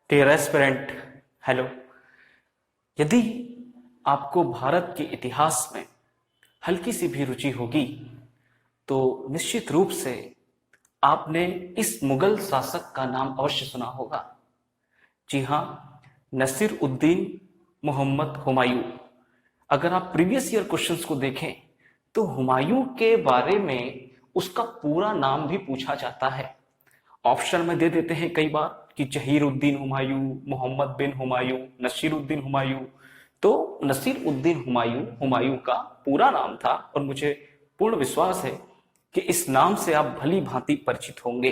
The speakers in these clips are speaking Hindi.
Dear aspirant, hello. यदि आपको भारत के इतिहास में हल्की सी भी रुचि होगी तो निश्चित रूप से आपने इस मुगल शासक का नाम अवश्य सुना होगा। जी हाँ, नसीर उद्दीन मोहम्मद हुमायूं। अगर आप प्रीवियस ईयर क्वेश्चंस को देखें तो हुमायूं के बारे में उसका पूरा नाम भी पूछा जाता है। ऑप्शन में दे देते हैं कई बार कि जहीर उद्दीन हुमायूं, मोहम्मद बिन हुमायूं, नसीर उद्दीन हुमायूं। तो नसीर उद्दीन हुमायूं हुमायूं का पूरा नाम था और मुझे पूर्ण विश्वास है कि इस नाम से आप भली भांति परिचित होंगे।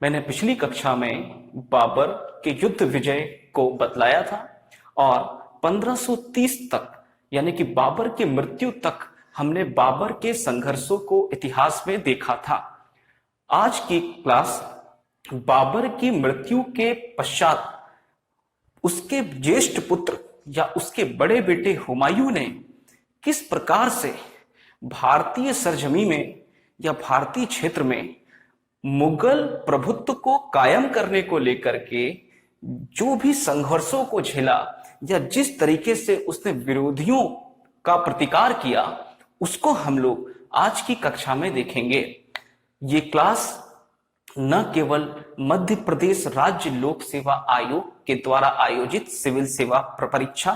मैंने पिछली कक्षा में बाबर के युद्ध विजय को बतलाया था और 1530 तक यानी कि बाबर की मृत्यु तक हमने बाबर के संघर्षों को इतिहास में देखा था। आज की क्लास बाबर की मृत्यु के पश्चात उसके ज्येष्ठ पुत्र या उसके बड़े बेटे हुमायूं ने किस प्रकार से भारतीय सरजमी में या भारतीय क्षेत्र में मुगल प्रभुत्व को कायम करने को लेकर के जो भी संघर्षों को झेला या जिस तरीके से उसने विरोधियों का प्रतिकार किया, उसको हम लोग आज की कक्षा में देखेंगे। ये क्लास न केवल मध्य प्रदेश राज्य लोक सेवा आयोग के द्वारा आयोजित सिविल सेवा परीक्षा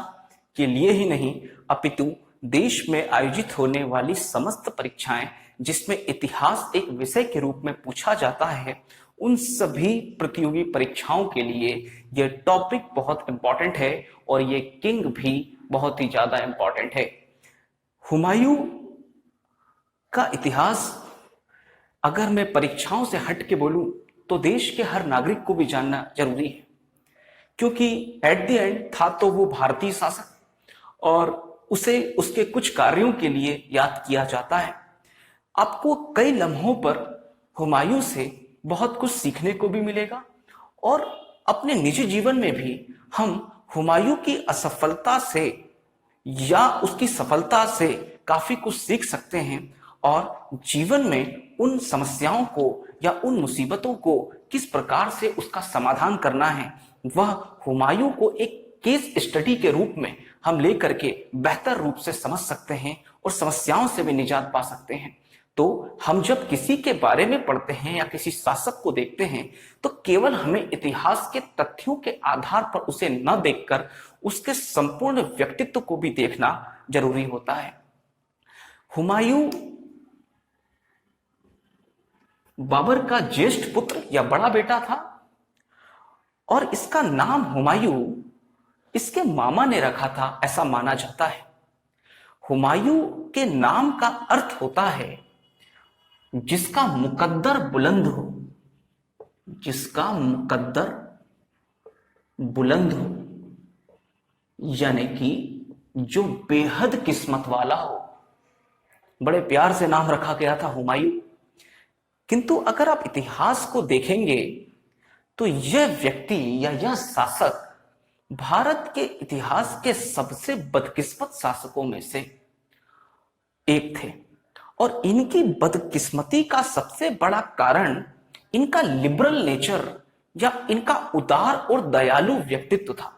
के लिए ही नहीं, अपितु देश में आयोजित होने वाली समस्त परीक्षाएं जिसमें इतिहास एक विषय के रूप में पूछा जाता है, उन सभी प्रतियोगी परीक्षाओं के लिए यह टॉपिक बहुत इंपॉर्टेंट है और ये किंग भी बहुत ही ज्यादा इंपॉर्टेंट है। हुमायूं का इतिहास अगर मैं परीक्षाओं से हट के बोलूं तो देश के हर नागरिक को भी जानना जरूरी है, क्योंकि एट द एंड था तो वो भारतीय शासक और उसे उसके कुछ कार्यों के लिए याद किया जाता है। आपको कई लम्हों पर हुमायूं से बहुत कुछ सीखने को भी मिलेगा और अपने निजी जीवन में भी हम हुमायूं की असफलता से या उसकी सफलता से काफी कुछ सीख सकते हैं और जीवन में उन समस्याओं को या उन मुसीबतों को किस प्रकार से उसका समाधान करना है, वह हुमायूं को एक केस स्टडी के रूप में हम लेकर के बेहतर रूप से समझ सकते हैं और समस्याओं से भी निजात पा सकते हैं। तो हम जब किसी के बारे में पढ़ते हैं या किसी शासक को देखते हैं तो केवल हमें इतिहास के तथ्यों के आधार पर उसे न देखकर उसके संपूर्ण व्यक्तित्व को भी देखना जरूरी होता है। हुमायूं बाबर का ज्येष्ठ पुत्र या बड़ा बेटा था और इसका नाम हुमायूं इसके मामा ने रखा था, ऐसा माना जाता है। हुमायूं के नाम का अर्थ होता है जिसका मुकद्दर बुलंद हो, जिसका मुकद्दर बुलंद हो, यानी कि जो बेहद किस्मत वाला हो। बड़े प्यार से नाम रखा गया था हुमायूं। किंतु अगर आप इतिहास को देखेंगे तो यह व्यक्ति या यह शासक भारत के इतिहास के सबसे बदकिस्मत शासकों में से एक थे और इनकी बदकिस्मती का सबसे बड़ा कारण इनका लिबरल नेचर या इनका उदार और दयालु व्यक्तित्व था,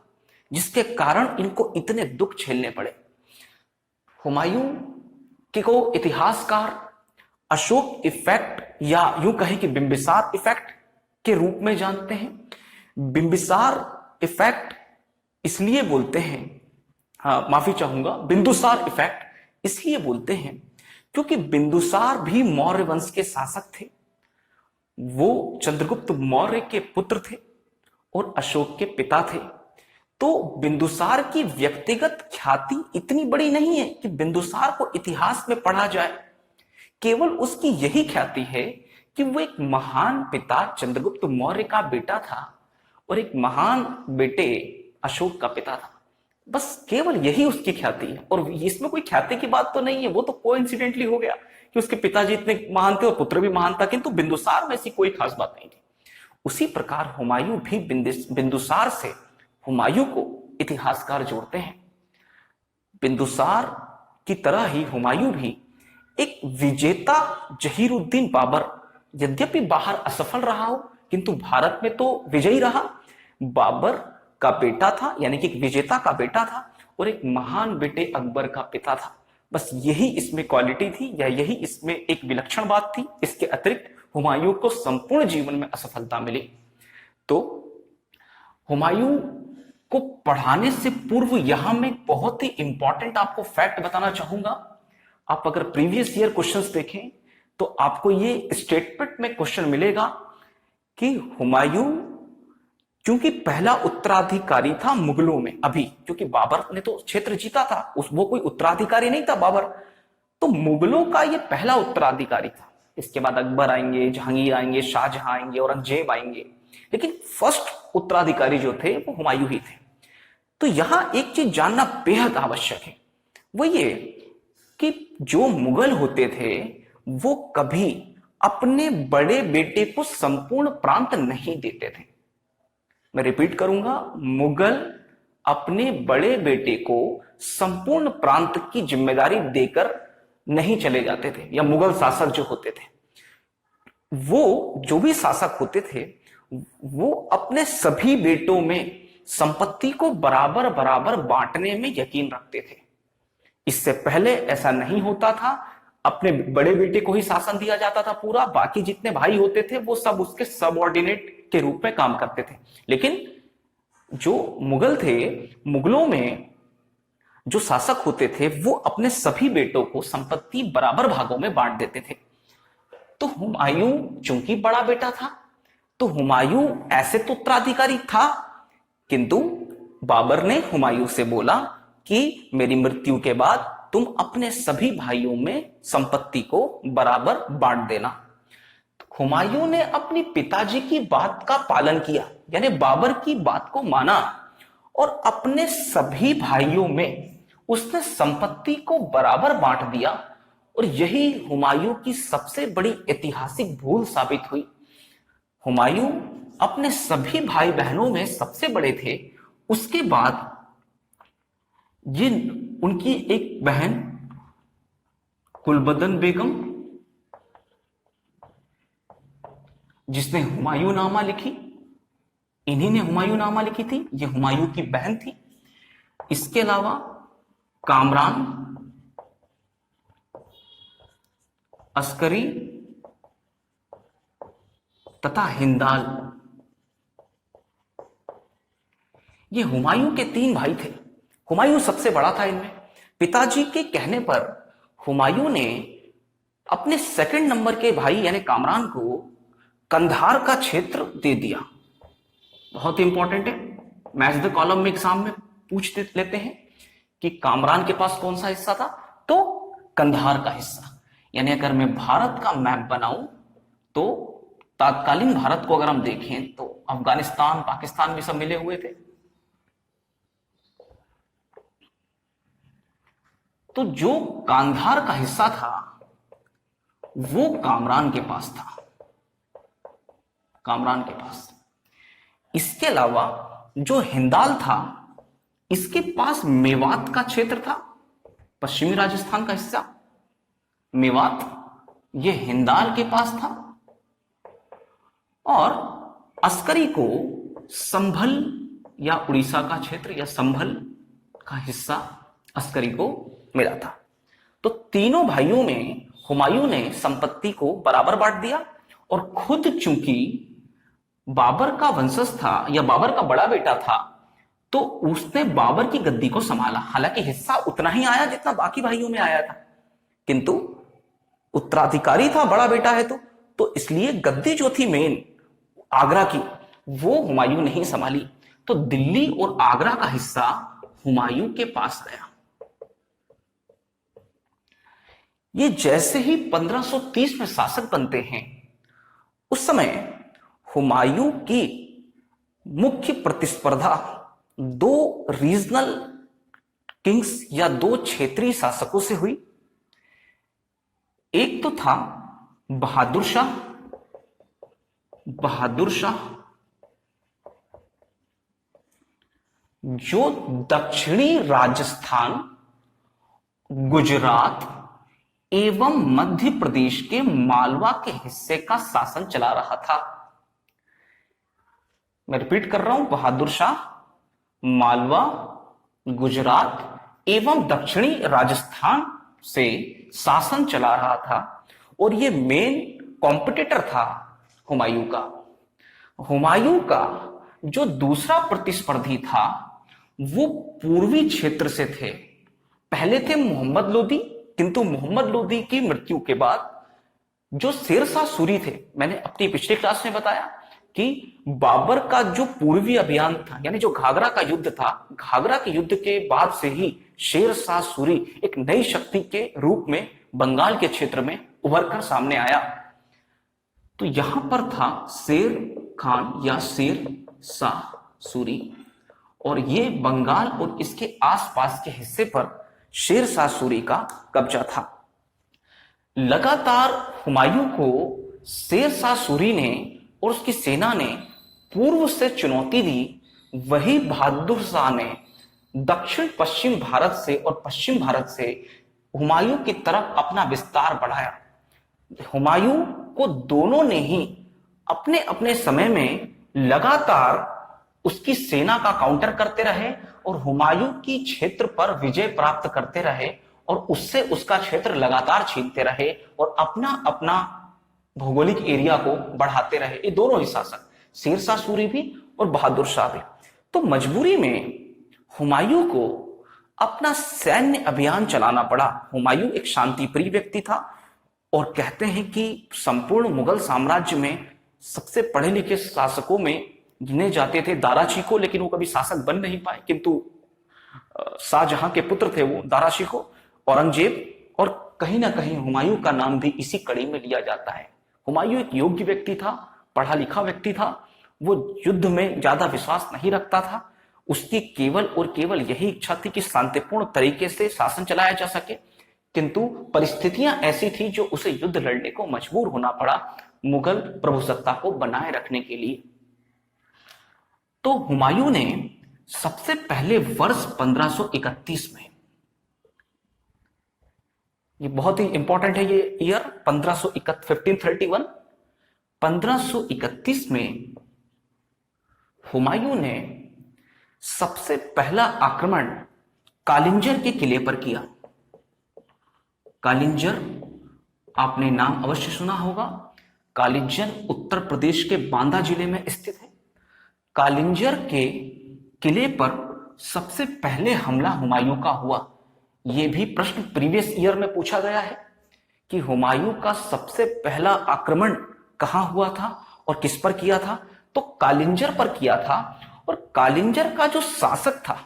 जिसके कारण इनको इतने दुख झेलने पड़े। हुमायूं को इतिहासकार अशोक इफेक्ट या यूं कहें कि बिंबिसार इफेक्ट के रूप में जानते हैं। बिंबिसार इफेक्ट इसलिए बोलते हैं, माफी चाहूंगा, बिंदुसार इफेक्ट इसलिए बोलते हैं क्योंकि बिंदुसार भी मौर्य वंश के शासक थे। वो चंद्रगुप्त मौर्य के पुत्र थे और अशोक के पिता थे। तो बिंदुसार की व्यक्तिगत ख्याति इतनी बड़ी नहीं है कि बिंदुसार को इतिहास में पढ़ा जाए। केवल उसकी यही ख्याति है कि वो एक महान पिता चंद्रगुप्त मौर्य का बेटा था और एक महान बेटे अशोक का पिता था। बस केवल यही उसकी ख्याति है और इसमें कोई ख्याति की बात तो नहीं है। वो तो कोइंसिडेंटली हो गया कि उसके पिताजी इतने महान थे और पुत्र भी महान था, किंतु बिंदुसार में ऐसी कोई खास बात नहीं थी। उसी प्रकार हुमायूं भी बिंदुसार से हुमायूं को इतिहासकार जोड़ते हैं। बिंदुसार की तरह ही हुमायूं भी एक विजेता जहीरुद्दीन बाबर, यद्यपि बाहर असफल रहा हो किंतु भारत में तो विजयी रहा। बाबर का बेटा था, यानी कि एक विजेता का बेटा था और एक महान बेटे अकबर का पिता था। बस यही इसमें क्वालिटी थी या यही इसमें एक विलक्षण बात थी। इसके अतिरिक्त हुमायूं को संपूर्ण जीवन में असफलता मिली। तो हुमायूं को पढ़ाने से पूर्व यहां मैं बहुत ही इंपॉर्टेंट आपको फैक्ट बताना चाहूंगा। आप अगर प्रीवियस ईयर क्वेश्चंस देखें तो आपको ये स्टेटमेंट में क्वेश्चन मिलेगा कि हुमायूं क्योंकि पहला उत्तराधिकारी था मुगलों में, अभी क्योंकि बाबर ने तो क्षेत्र जीता था, वो कोई उत्तराधिकारी नहीं था बाबर, तो मुगलों का ये पहला उत्तराधिकारी था। इसके बाद अकबर आएंगे, जहांगीर आएंगे, शाहजहां आएंगे, औरंगजेब आएंगे, लेकिन फर्स्ट उत्तराधिकारी जो थे वो हुमायूं ही थे। तो यहां एक चीज जानना बेहद आवश्यक है, वो ये कि जो मुगल होते थे वो कभी अपने बड़े बेटे को संपूर्ण प्रांत नहीं देते थे। मैं रिपीट करूंगा, मुगल अपने बड़े बेटे को संपूर्ण प्रांत की जिम्मेदारी देकर नहीं चले जाते थे, या मुगल शासक जो होते थे, वो जो भी शासक होते थे वो अपने सभी बेटों में संपत्ति को बराबर बराबर बांटने में यकीन रखते थे। इससे पहले ऐसा नहीं होता था, अपने बड़े बेटे को ही शासन दिया जाता था पूरा, बाकी जितने भाई होते थे वो सब उसके सबऑर्डिनेट के रूप में काम करते थे। लेकिन जो मुगल थे, मुगलों में जो शासक होते थे वो अपने सभी बेटों को संपत्ति बराबर भागों में बांट देते थे। तो हुमायूं चूंकि बड़ा बेटा था तो हुमायूं ऐसे तो उत्तराधिकारी था, किंतु बाबर ने हुमायूं से बोला कि मेरी मृत्यु के बाद तुम अपने सभी भाइयों में संपत्ति को बराबर बांट देना। हुमायूं ने अपनी पिताजी की बात का पालन किया, यानी बाबर की बात को माना और अपने सभी भाइयों में उसने संपत्ति को बराबर बांट दिया। और यही हुमायूं की सबसे बड़ी ऐतिहासिक भूल साबित हुई। हुमायूं अपने सभी भाई बहनों में सबसे बड़े थे। उसके बाद ये उनकी एक बहन गुलबदन बेगम, जिसने हुमायूं नामा लिखी, इन्हीं ने हुमायूं नामा लिखी थी, ये हुमायूं की बहन थी। इसके अलावा कामरान, अस्करी तथा हिंदाल, ये हुमायूं के 3 भाई थे। हुमायूं सबसे बड़ा था इनमें। पिताजी के कहने पर हुमायूं ने अपने सेकंड नंबर के भाई यानी कामरान को कंधार का क्षेत्र दे दिया। बहुत इंपॉर्टेंट है, मैच द कॉलम में एग्जाम में पूछ लेते हैं कि कामरान के पास कौन सा हिस्सा था, तो कंधार का हिस्सा। यानी अगर मैं भारत का मैप बनाऊं तो तत्कालीन भारत को अगर हम देखें तो अफगानिस्तान, पाकिस्तान भी सब मिले हुए थे। तो जो कांधार का हिस्सा था वो कामरान के पास था, कामरान के पास। इसके अलावा जो हिंदाल था, इसके पास मेवात का क्षेत्र था, पश्चिमी राजस्थान का हिस्सा मेवात, ये हिंदाल के पास था। और अस्करी को संभल या उड़ीसा का क्षेत्र या संभल का हिस्सा अस्करी को मिला था। तो तीनों भाइयों में हुमायूं ने संपत्ति को बराबर बांट दिया और खुद चूंकि बाबर का वंशज था या बाबर का बड़ा बेटा था तो उसने बाबर की गद्दी को संभाला। हालांकि हिस्सा उतना ही आया जितना बाकी भाइयों में आया था, किंतु उत्तराधिकारी था, बड़ा बेटा है तो इसलिए गद्दी जो थी मेन आगरा की वो हुमायूं ने ही संभाली। तो दिल्ली और आगरा का हिस्सा हुमायूं के पास आया। ये जैसे ही 1530 में शासक बनते हैं उस समय हुमायूं की मुख्य प्रतिस्पर्धा 2 रीजनल किंग्स या 2 क्षेत्रीय शासकों से हुई। एक तो था बहादुर शाह, जो दक्षिणी राजस्थान, गुजरात एवं मध्य प्रदेश के मालवा के हिस्से का शासन चला रहा था। मैं रिपीट कर रहा हूं, बहादुर शाह मालवा, गुजरात एवं दक्षिणी राजस्थान से शासन चला रहा था और ये मेन कॉम्पिटिटर था हुमायूं का। हुमायूं का जो दूसरा प्रतिस्पर्धी था वो पूर्वी क्षेत्र से थे। पहले थे मोहम्मद लोदी, किंतु मोहम्मद लोदी की मृत्यु के बाद जो शेरशाह सूरी थे, मैंने अपनी पिछली क्लास में बताया कि बाबर का जो पूर्वी अभियान था, यानी जो घाघरा का युद्ध था, घाघरा के युद्ध के बाद से ही शेरशाह सूरी एक नई शक्ति के रूप में बंगाल के क्षेत्र में उभर कर सामने आया। तो यहां पर था शेर खान या शेर शाह सूरी, और ये बंगाल और इसके आसपास के हिस्से पर शेरशाह सूरी का कब्जा था। लगातार हुमायूं को शेरशाह सूरी ने और उसकी सेना ने पूर्व से चुनौती दी, वही बहादुर शाह ने दक्षिण पश्चिम भारत से और पश्चिम भारत से हुमायूं की तरफ अपना विस्तार बढ़ाया। हुमायूं को दोनों ने ही अपने अपने समय में लगातार उसकी सेना का काउंटर करते रहे और हुमायूं की क्षेत्र पर विजय प्राप्त करते रहे और उससे उसका क्षेत्र लगातार छीनते रहे और अपना अपना भौगोलिक एरिया को बढ़ाते रहे। ये दोनों ही शासक, शेरशाह सूरी भी और बहादुर शाह भी। तो मजबूरी में हुमायूं को अपना सैन्य अभियान चलाना पड़ा। हुमायूं एक शांतिप्रिय व्यक्ति था और कहते हैं कि संपूर्ण मुगल साम्राज्य में सबसे पढ़े लिखे शासकों में गिने जाते थे दारा शिकोह, लेकिन वो कभी शासक बन नहीं पाए। किंतु शाहजहां के पुत्र थे वो दारा शिकोह, औरंगजेब, और कहीं ना कहीं हुमायूं का नाम भी इसी कड़ी में लिया जाता है। हुमायूं एक योग्य व्यक्ति था, पढ़ा लिखा व्यक्ति था, वो युद्ध में ज्यादा विश्वास नहीं रखता था। उसकी केवल और केवल यही इच्छा थी कि शांतिपूर्ण तरीके से शासन चलाया जा सके, किंतु परिस्थितियां ऐसी थी जो उसे युद्ध लड़ने को मजबूर होना पड़ा मुगल प्रभुसत्ता को बनाए रखने के लिए। तो हुमायूं ने सबसे पहले वर्ष 1531 में, ये बहुत ही इंपॉर्टेंट है ये ईयर 1531, 1531 में हुमायूं ने सबसे पहला आक्रमण कालिंजर के किले पर किया। कालिंजर आपने नाम अवश्य सुना होगा। कालिंजर उत्तर प्रदेश के बांदा जिले में स्थित है। कालिंजर के किले पर सबसे पहले हमला हुमायूं का हुआ। यह भी प्रश्न प्रीवियस ईयर में पूछा गया है कि हुमायूं का सबसे पहला आक्रमण कहां हुआ था और किस पर किया था। तो कालिंजर पर किया था, और कालिंजर का जो शासक था,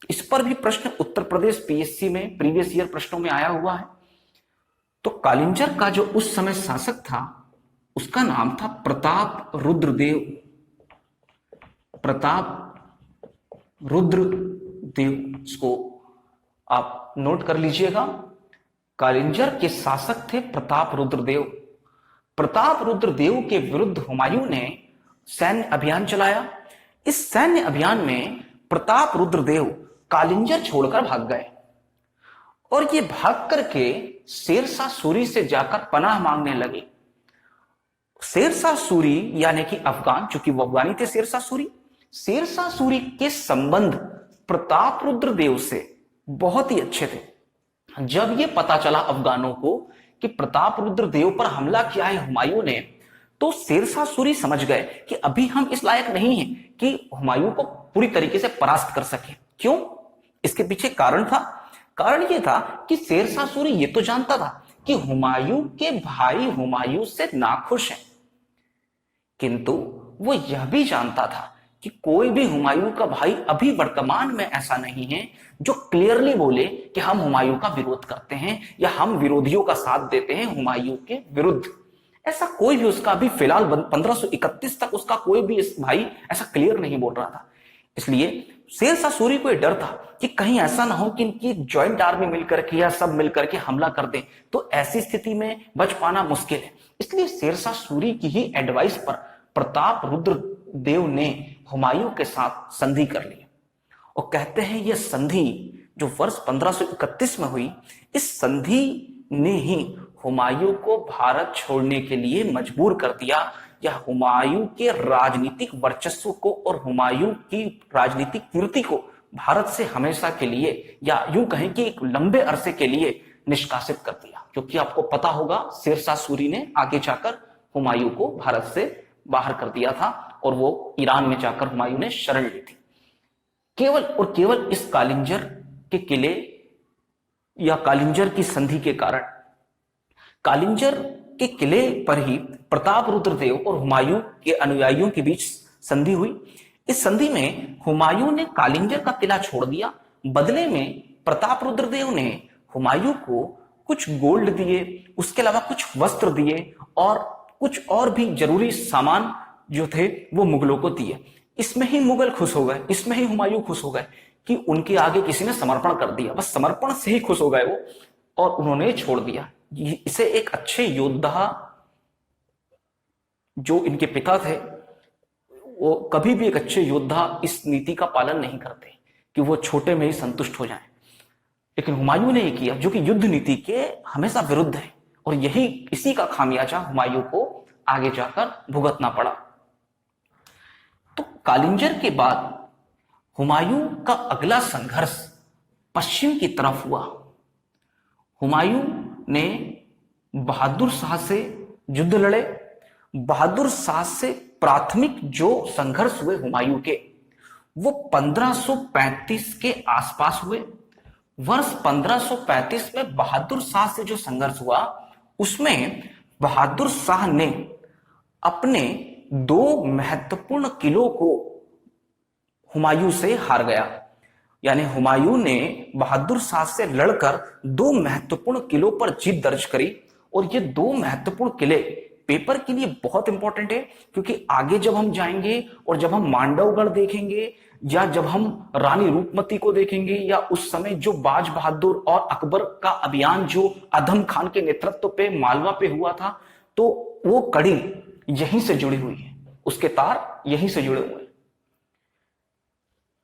इस पर भी प्रश्न उत्तर प्रदेश पीएससी में प्रीवियस ईयर प्रश्नों में आया हुआ है। तो कालिंजर का जो उस समय शासक था उसका नाम था प्रताप रुद्रदेव। प्रताप रुद्रदेव, इसको आप नोट कर लीजिएगा। कालिंजर के शासक थे प्रताप रुद्रदेव। प्रताप रुद्रदेव के विरुद्ध हुमायूं ने सैन्य अभियान चलाया। इस सैन्य अभियान में प्रताप रुद्रदेव कालिंजर छोड़कर भाग गए और ये भाग करके शेरशाह सूरी से जाकर पनाह मांगने लगे। शेरशाह सूरी यानी कि अफगान, चूंकि वो अफगानी थे शेरशाह सूरी के संबंध प्रताप रुद्रदेव से बहुत ही अच्छे थे। जब ये पता चला अफगानों को कि प्रताप रुद्रदेव पर हमला किया है हुमायूं ने, तो शेरशाह सूरी समझ गए कि अभी हम इस लायक नहीं हैं कि हुमायूं को पूरी तरीके से परास्त कर सके। क्यों? इसके पीछे कारण था। कारण यह था कि शेरशाह सूरी ये तो जानता था कि हुमायूं के भाई हुमायूं से नाखुश हैं, किंतु वो यह भी जानता था कि कोई भी हुमायूं का भाई अभी वर्तमान में ऐसा नहीं है जो क्लियरली बोले कि हम हुमायूं का विरोध करते हैं या हम विरोधियों का साथ देते हैं हुमायूं के विरुद्ध। ऐसा कोई भी उसका अभी फिलहाल 1531 तक उसका कोई भी इस भाई ऐसा क्लियर नहीं बोल रहा था। इसलिए शेरशाह सूरी को यह डर था कि कहीं ऐसा ना हो कि इनकी ज्वाइंट आर्मी मिलकर के या सब मिलकर के हमला कर दे, तो ऐसी स्थिति में बच पाना मुश्किल है। इसलिए शेरशाह सूरी की ही एडवाइस पर प्रताप रुद्रदेव ने हुमायूं के साथ संधि कर ली और कहते हैं यह संधि जो वर्ष 1531 में हुई, इस संधि ने ही हुमायूं को भारत छोड़ने के लिए मजबूर कर दिया। या हुमायूं के राजनीतिक वर्चस्व को और हुमायूं की राजनीतिक कीर्ति को भारत से हमेशा के लिए, या यूं कहें कि एक लंबे अरसे के लिए निष्कासित कर दिया। क्योंकि आपको पता होगा शेरशाह सूरी ने आगे जाकर हुमायूं को भारत से बाहर कर दिया था और वो ईरान में जाकर हुमायूं ने शरण ली थी। केवल और केवल इस कालिंजर के किले या कालिंजर की संधि के कारण, कालिंजर के किले पर ही प्रताप रुद्रदेव और हुमायूं के अनुयायियों के बीच संधि हुई। इस संधि में हुमायूं ने कालिंजर का किला छोड़ दिया, बदले में प्रताप रुद्रदेव ने हुमायूं को कुछ गोल्ड दिए, उसके अलावा कुछ वस्त्र दिए और कुछ और भी जरूरी सामान जो थे वो मुगलों को दिए। इसमें ही मुगल खुश हो गए, इसमें ही हुमायूं खुश हो गए कि उनके आगे किसी ने समर्पण कर दिया। बस समर्पण से ही खुश हो गए वो, और उन्होंने छोड़ दिया। इसे एक अच्छे योद्धा जो इनके पिता थे, वो कभी भी एक अच्छे योद्धा इस नीति का पालन नहीं करते कि वो छोटे में ही संतुष्ट हो जाएं। लेकिन हुमायूं ने ये किया जो कि युद्ध नीति के हमेशा विरुद्ध है, और यही इसी का खामियाजा हुमायूं को आगे जाकर भुगतना पड़ा। तो कालिंजर के बाद हुमायूं का अगला संघर्ष पश्चिम की तरफ हुआ। हुमायूं ने बहादुर शाह से युद्ध लड़े। बहादुर शाह से प्राथमिक जो संघर्ष हुए हुमायूं के, वो 1535 के आसपास हुए। वर्ष 1535 में बहादुर शाह से जो संघर्ष हुआ, उसमें बहादुर शाह ने अपने 2 महत्वपूर्ण किलों को हुमायूं से हार गया। यानी हुमायूं ने बहादुर शाह से लड़कर 2 महत्वपूर्ण किलों पर जीत दर्ज करी, और ये 2 महत्वपूर्ण किले पेपर के लिए बहुत इंपॉर्टेंट है, क्योंकि आगे जब हम जाएंगे और जब हम मांडवगढ़ देखेंगे, या जब हम रानी रूपमती को देखेंगे, या उस समय जो बाज बहादुर और अकबर का अभियान जो आदम खान के नेतृत्व पे मालवा पे हुआ था, तो वो कड़ी यहीं से जुड़ी हुई है, उसके तार यहीं से जुड़े हुए हैं।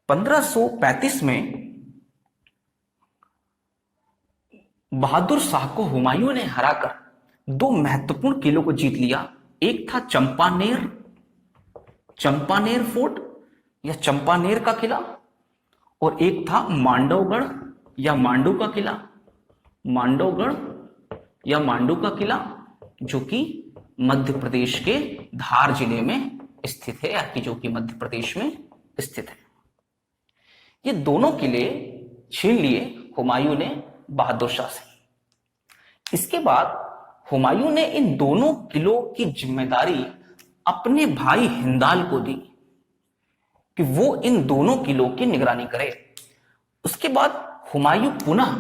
1535 में बहादुर शाह को हुमायूं ने हराकर 2 महत्वपूर्ण किलों को जीत लिया। एक था चंपानेर फोर्ट या चंपानेर का किला, और एक था मांडवगढ़ या मांडू का किला, मांडवगढ़ या मांडू का किला, जो कि मध्य प्रदेश के धार जिले में स्थित है, या कि जो कि मध्य प्रदेश में स्थित है। ये दोनों किले छीन लिए हुमायूं ने बहादुर शाह से। इसके बाद हुमायूं ने इन दोनों किलों की जिम्मेदारी अपने भाई हिंदाल को दी कि वो इन दोनों किलों की निगरानी करे। उसके बाद हुमायूं पुनः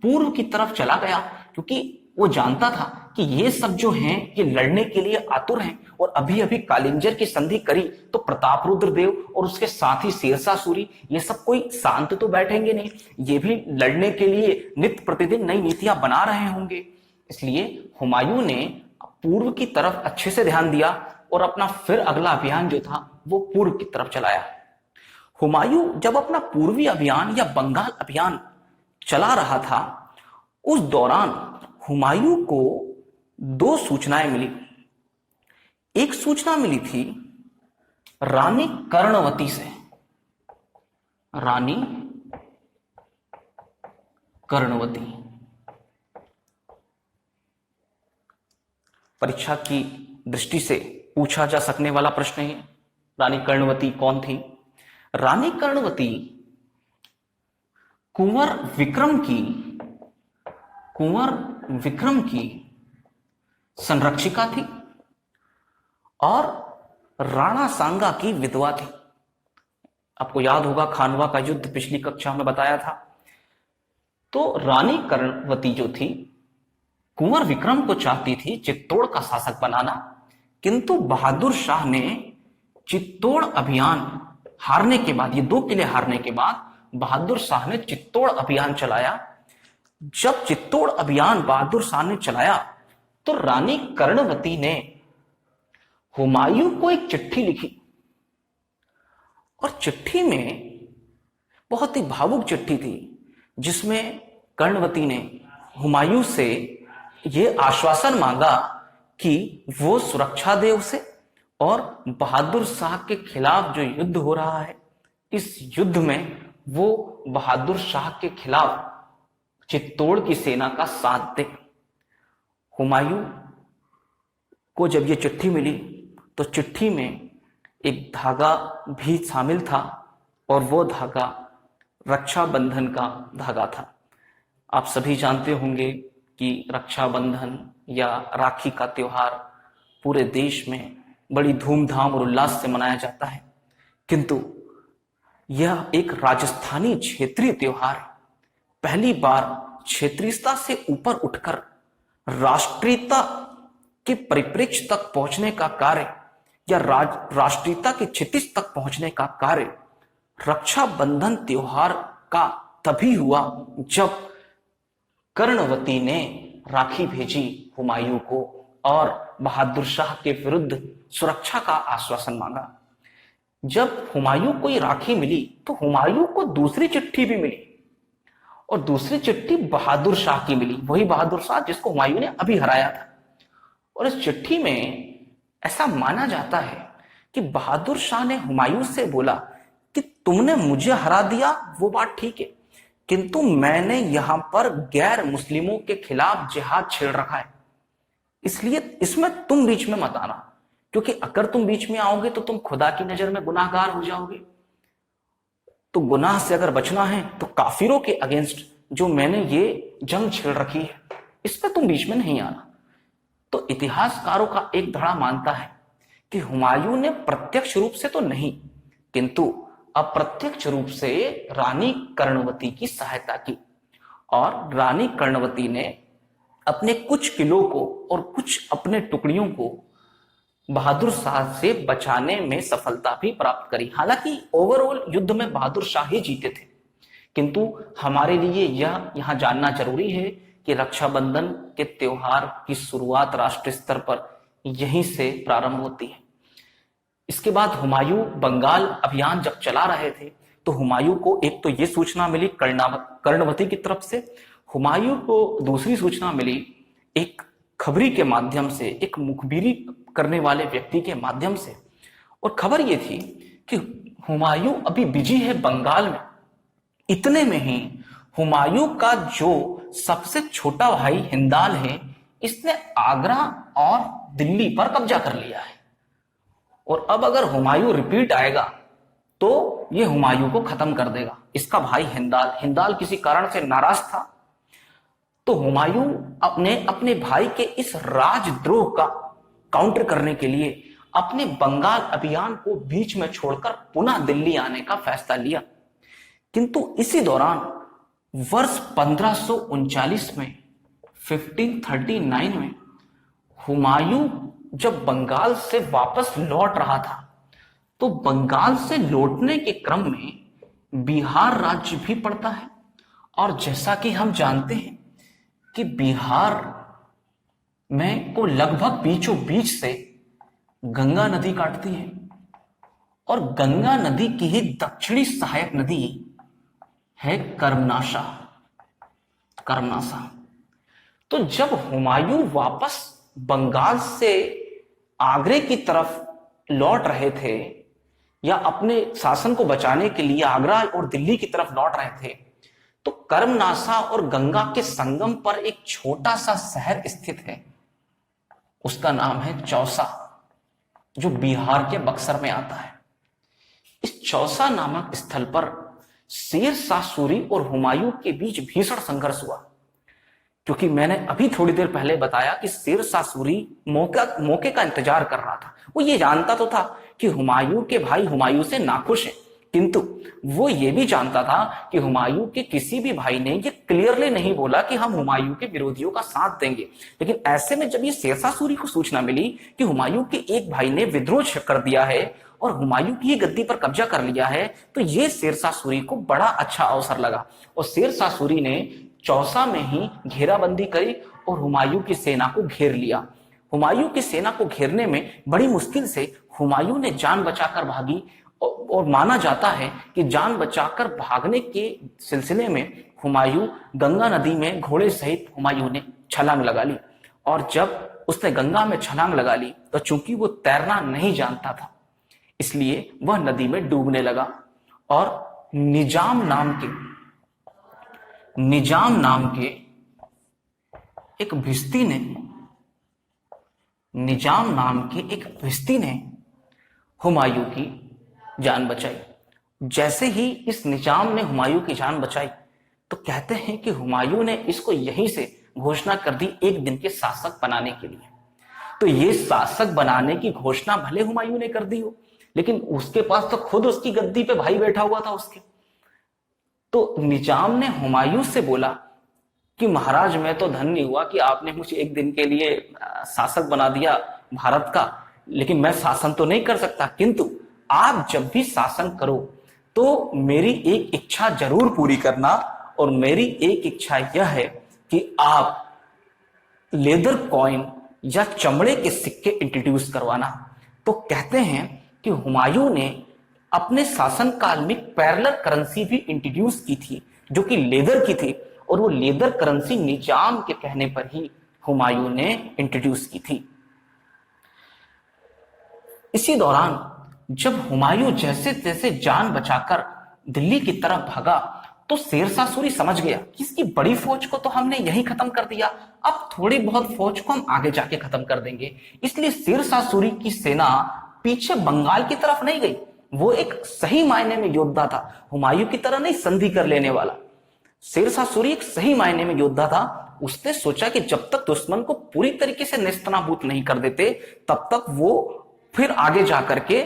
पूर्व की तरफ चला गया, क्योंकि वो जानता था कि ये सब जो हैं ये लड़ने के लिए आतुर हैं, और अभी अभी कालिंजर की संधि करी तो प्रताप रुद्रदेव और उसके साथ ही शेरशाह सूरी, ये सब कोई शांत तो बैठेंगे नहीं, ये भी लड़ने के लिए नित्य प्रतिदिन नई नीतियां बना रहे होंगे। इसलिए हुमायूं ने पूर्व की तरफ अच्छे से ध्यान दिया और अपना फिर अगला अभियान जो था वो पूर्व की तरफ चलाया। हुमायूं जब अपना पूर्वी अभियान या बंगाल अभियान चला रहा था, उस दौरान हुमायूं को 2 सूचनाएं मिली। एक सूचना मिली थी रानी कर्णवती से। रानी कर्णवती परीक्षा की दृष्टि से पूछा जा सकने वाला प्रश्न है। रानी कर्णवती कौन थी? रानी कर्णवती कुंवर विक्रम की संरक्षिका थी और राणा सांगा की विधवा थी। आपको याद होगा खानवा का युद्ध पिछली कक्षा में बताया था। तो रानी कर्णवती जो थी, कुंवर विक्रम को चाहती थी चित्तौड़ का शासक बनाना, किंतु बहादुर शाह ने चित्तौड़ अभियान हारने के बाद, ये 2 किले हारने के बाद बहादुर शाह ने चित्तौड़ अभियान चलाया। जब चित्तौड़ अभियान बहादुर शाह ने चलाया तो रानी कर्णवती ने हुमायूं को एक चिट्ठी लिखी, और चिट्ठी में बहुत ही भावुक चिट्ठी थी, जिसमें कर्णवती ने हुमायूं से यह आश्वासन मांगा कि वो सुरक्षा दे उसे, और बहादुर शाह के खिलाफ जो युद्ध हो रहा है, इस युद्ध में वो बहादुर शाह के खिलाफ चित्तौड़ की सेना का साथ दे। हुमायूं को जब ये चिट्ठी मिली तो चिट्ठी में एक धागा भी शामिल था और वो धागा रक्षाबंधन का धागा था। आप सभी जानते होंगे कि रक्षाबंधन या राखी का त्योहार पूरे देश में बड़ी धूमधाम और उल्लास से मनाया जाता है, किंतु यह एक राजस्थानी क्षेत्रीय त्योहार है। पहली बार क्षेत्रीयता से ऊपर उठकर राष्ट्रीयता के परिप्रेक्ष्य तक पहुंचने का कार्य या राष्ट्रीयता की क्षितिज तक पहुंचने का कार्य रक्षाबंधन त्योहार का तभी हुआ जब कर्णवती ने राखी भेजी हुमायूं को और बहादुर शाह के विरुद्ध सुरक्षा का आश्वासन मांगा। जब हुमायूं को ये राखी मिली तो हुमायूं को दूसरी चिट्ठी भी मिली और दूसरी चिट्ठी बहादुर शाह की मिली, वही बहादुर शाह जिसको हुमायूं ने अभी हराया था। और इस चिट्ठी में ऐसा माना जाता है कि बहादुर शाह ने हुमायूं से बोला कि तुमने मुझे हरा दिया वो बात ठीक है, किंतु मैंने यहां पर गैर मुस्लिमों के खिलाफ जिहाद छेड़ रखा है, इसलिए इसमें तुम बीच में मत आना, क्योंकि अगर तुम बीच में आओगे तो तुम खुदा की नजर में गुनाहगार हो जाओगे। तो गुनाह से अगर बचना है तो काफिरों के अगेंस्ट जो मैंने ये जंग छेड़ रखी है, इस पर तुम बीच में नहीं आना। तो इतिहासकारों का एक धड़ा मानता है कि हुमायूं ने प्रत्यक्ष रूप से तो नहीं, किंतु अप्रत्यक्ष रूप से रानी कर्णवती की सहायता की और रानी कर्णवती ने अपने कुछ किलों को और कुछ अपने टुकड़ियों को बहादुर शाह से बचाने में सफलता भी प्राप्त करी। हालांकि ओवरऑल युद्ध में बहादुर शाह ही जीते थे, किंतु हमारे लिए यह यहां जानना जरूरी है कि रक्षाबंधन के त्योहार की शुरुआत राष्ट्रीय स्तर पर यहीं से प्रारंभ होती है। इसके बाद हुमायूं बंगाल अभियान जब चला रहे थे तो हुमायूं को एक तो ये सूचना मिली कर्णवती की तरफ से, हुमायूं को दूसरी सूचना मिली एक खबरी के माध्यम से, एक मुखबिरी करने वाले व्यक्ति के माध्यम से, और खबर ये थी कि हुमायूं अभी बिजी है बंगाल में। इतने में ही हुमायूं का जो सबसे छोटा भाई हिंदाल है, इसने आगरा और दिल्ली पर कब्जा कर लिया है, और अब अगर हुमायूं रिपीट आएगा तो ये हुमायूं को खत्म कर देगा। इसका भाई हिंदाल किसी कारण से नाराज था, तो हुमायूं अपने भाई के इस राजद्रोह का काउंटर करने के लिए अपने बंगाल अभियान को बीच में छोड़कर पुनः दिल्ली आने का फैसला लिया। किंतु इसी दौरान वर्ष 1539 में 1539 में हुमायूं जब बंगाल से वापस लौट रहा था तो बंगाल से लौटने के क्रम में बिहार राज्य भी पड़ता है, और जैसा कि हम जानते हैं कि बिहार में को लगभग बीचों बीच से गंगा नदी काटती है, और गंगा नदी की ही दक्षिणी सहायक नदी है कर्मनाशा। तो जब हुमायूं वापस बंगाल से आगरे की तरफ लौट रहे थे या अपने शासन को बचाने के लिए आगरा और दिल्ली की तरफ लौट रहे थे, तो कर्मनाशा और गंगा के संगम पर एक छोटा सा शहर स्थित है, उसका नाम है चौसा, जो बिहार के बक्सर में आता है। इस चौसा नामक स्थल पर शेर शाह सूरी और हुमायूं के बीच भीषण संघर्ष हुआ, क्योंकि मैंने अभी थोड़ी देर पहले बताया कि शेर शाह सूरी मौके का इंतजार कर रहा था। वो ये जानता तो था कि हुमायूं के भाई हुमायूं से नाखुश हैं, किंतु वो ये भी जानता था कि हुमायूं के किसी भी भाई ने ये क्लियरली नहीं बोला कि हम हुमायूं के विरोधियों का साथ देंगे। लेकिन ऐसे में जब ये शेर शाह सूरी को सूचना मिली कि हुमायूं के एक भाई ने विद्रोह कर दिया है और हुमायूं की गद्दी पर कब्जा कर लिया है, तो ये शेर शाह सूरी को बड़ा अच्छा अवसर लगा, और शेर शाह सूरी ने चौसा में ही घेराबंदी करी और हुमायूं की सेना को घेर लिया। हुमायूं की सेना को घेरने में बड़ी मुश्किल से हुमायूं ने जान बचाकर भागी, और माना जाता है कि जान बचाकर भागने के सिलसिले में हुमायूं गंगा नदी में घोड़े सहित हुमायूं ने छलांग लगा ली, और जब उसने गंगा में छलांग लगा ली, तो चूंकि वो तैरना नहीं जानता था इसलिए वह नदी में डूबने लगा। और निजाम नाम के एक भिश्ती ने हुमायूं की जान बचाई। जैसे ही इस निजाम ने हुमायूं की जान बचाई तो कहते हैं कि हुमायूं ने इसको यहीं से घोषणा कर दी एक दिन के शासक बनाने के लिए। तो ये शासक बनाने की घोषणा भले हुमायूं ने कर दी हो, लेकिन उसके पास तो खुद उसकी गद्दी पे भाई बैठा हुआ था उसके। तो निजाम ने हुमायूं से बोला कि महाराज, मैं तो धन्य हुआ कि आपने मुझे एक दिन के लिए शासक बना दिया भारत का, लेकिन मैं शासन तो नहीं कर सकता, किंतु आप जब भी शासन करो तो मेरी एक इच्छा जरूर पूरी करना। और मेरी एक इच्छा यह है कि आप लेदर कॉइन या चमड़े के सिक्के इंट्रोड्यूस करवाना। तो कहते हैं कि हुमायूं ने अपने शासनकाल में पैरेलल करेंसी भी इंट्रोड्यूस की थी जो कि लेदर की थी, और वो लेदर करेंसी निजाम के कहने पर ही हुमायूं ने इंट्रोड्यूस की थी। इसी दौरान जब हुमायूं जैसे तैसे जान बचाकर दिल्ली की तरफ भागा तो शेरशाह सूरी समझ गया कि इसकी बड़ी फौज को तो हमने यहीं खत्म कर दिया, अब थोड़ी बहुत फौज को हम आगे जाके खत्म कर देंगे। इसलिए शेरशाह सूरी की सेना पीछे बंगाल की तरफ नहीं गई। वो एक सही मायने में योद्धा था, हुमायूं की तरह नहीं संधि कर लेने वाला। शेरशाह सूरी एक सही मायने में योद्धा था। उसने सोचा कि जब तक दुश्मन को पूरी तरीके से नेस्तनाबूद नहीं कर देते तब तक वो फिर आगे जाकर के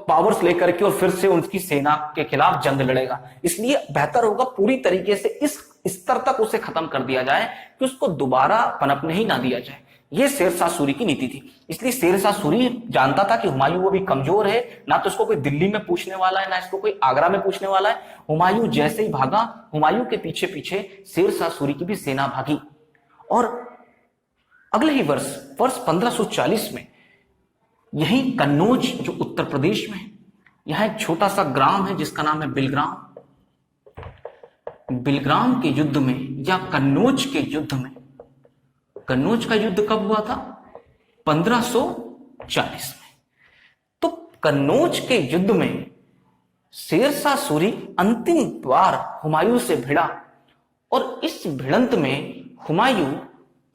पावर्स लेकर के और फिर से उनकी सेना के खिलाफ जंग लड़ेगा। इसलिए बेहतर होगा पूरी तरीके से इस स्तर तक उसे खत्म कर दिया जाए कि उसको दोबारा पनपने ही ना दिया जाए। यह शेरशाह सूरी की नीति थी। इसलिए शेरशाह सूरी जानता था कि हुमायूं वो भी कमजोर है, ना तो इसको कोई दिल्ली में पूछने वाला है, ना इसको कोई आगरा में पूछने वाला है। हुमायूं जैसे ही भागा, हुमायूं के पीछे पीछे शेरशाह सूरी की भी सेना भागी। और अगले ही वर्ष 1540 में यही कन्नौज जो उत्तर प्रदेश में है, यहां एक छोटा सा ग्राम है जिसका नाम है बिलग्राम। बिलग्राम के युद्ध में या कन्नौज के युद्ध में, कन्नौज का युद्ध कब हुआ था? 1540 में। तो कन्नौज के युद्ध में शेरशाह सूरी अंतिम बार हुमायूं से भिड़ा और इस भिड़ंत में हुमायूं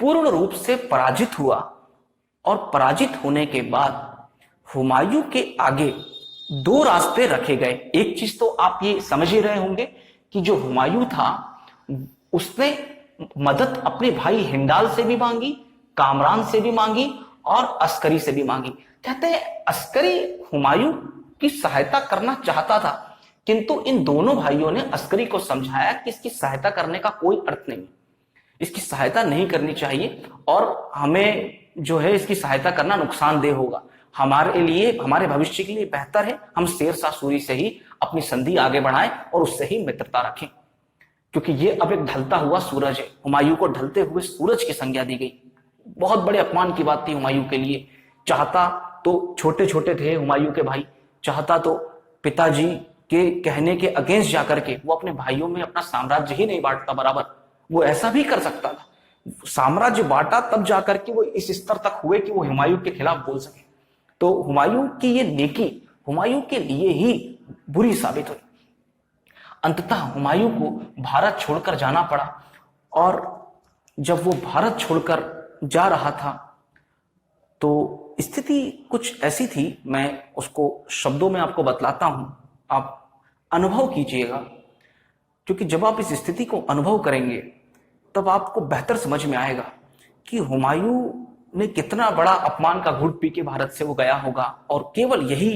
पूर्ण रूप से पराजित हुआ। और पराजित होने के बाद हुमायूं के आगे दो रास्ते रखे गए। एक चीज तो आप ये समझ ही रहे होंगे कि जो हुमायूं था उसने मदद अपने भाई हिंडाल से भी मांगी, कामरान से भी मांगी और अस्करी से भी मांगी। कहते हैं अस्करी हुमायूं की सहायता करना चाहता था, किंतु इन दोनों भाइयों ने अस्करी को समझाया कि इसकी सहायता करने का कोई अर्थ नहीं, इसकी सहायता नहीं करनी चाहिए और हमें जो है इसकी सहायता करना नुकसानदेह होगा। हमारे लिए, हमारे भविष्य के लिए बेहतर है हम शेरशाह सूरी से ही अपनी संधि आगे बढ़ाएं और उससे ही मित्रता रखें, क्योंकि ये अब एक ढलता हुआ सूरज है। हुमायूं को ढलते हुए सूरज की संज्ञा दी गई। बहुत बड़े अपमान की बात थी हुमायूं के लिए। चाहता तो, छोटे छोटे थे हुमायूं के भाई, चाहता तो पिताजी के कहने के अगेंस्ट जाकर के वो अपने भाइयों में अपना साम्राज्य ही नहीं बांटता बराबर, वो ऐसा भी कर सकता था। साम्राज्य बांटा तब जाकर के वो इस स्तर तक हुए कि वो हुमायूं के खिलाफ बोल सके। तो हुमायूं की ये नेकी हुमायूं के लिए ही बुरी साबित हुई। अंततः हुमायूं को भारत छोड़कर जाना पड़ा और जब वो भारत छोड़कर जा रहा था तो स्थिति कुछ ऐसी थी, मैं उसको शब्दों में आपको बतलाता हूं, आप अनुभव कीजिएगा, क्योंकि जब आप इस स्थिति को अनुभव करेंगे तब आपको बेहतर समझ में आएगा कि हुमायूं ने कितना बड़ा अपमान का घूंट पी के भारत से वो गया होगा। और केवल यही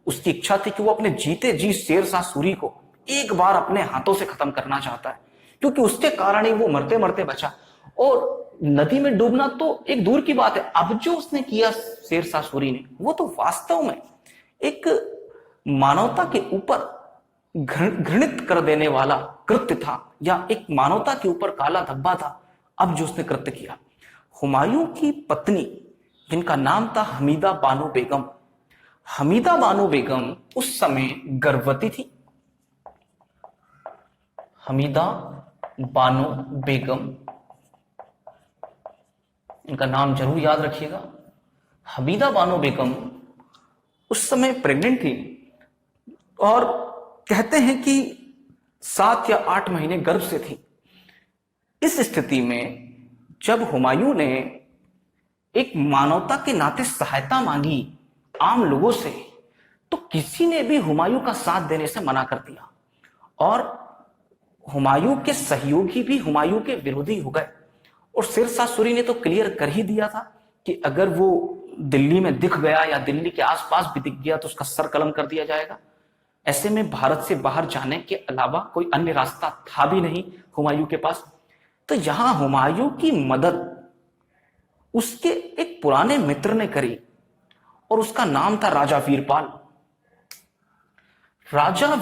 उसकी इच्छा थी कि वो अपने जीते जी शेरशाह सूरी को एक बार अपने हाथों से खत्म करना चाहता है, क्योंकि उसके कारण ही वो मरते मरते बचा। और नदी में डूबना तो एक दूर की बात है, अब जो उसने किया शेरशाह सूरी ने, वो तो वास्तव में एक मानवता के ऊपर घृणित कर देने वाला कृत्य था, या एक मानवता के ऊपर काला धब्बा था। अब जो उसने कृत्य किया, हुमायूं की पत्नी जिनका नाम था हमीदा बानो बेगम, हमीदा बानो बेगम उस समय गर्भवती थी। हमीदा बानो बेगम इनका नाम जरूर याद रखिएगा। हमीदा बानो बेगम उस समय प्रेग्नेंट थी और कहते हैं कि 7 या 8 महीने गर्भ से थी। इस स्थिति में जब हुमायूं ने एक मानवता के नाते सहायता मांगी आम लोगों से, तो किसी ने भी हुमायूं का साथ देने से मना कर दिया और हुमायूं के सहयोगी भी हुमायूं के विरोधी हो गए। और शेरशाह सूरी ने तो क्लियर कर ही दिया था कि अगर वो दिल्ली में दिख गया या दिल्ली के आसपास भी दिख गया तो उसका सर कलम कर दिया जाएगा। ऐसे में भारत से बाहर जाने के अलावा कोई अन्य रास्ता था भी नहीं हुमायूं के पास। तो यहां हुमायूं की मदद उसके एक पुराने मित्र ने करी और उसका नाम था राजा वीरपाल। राजा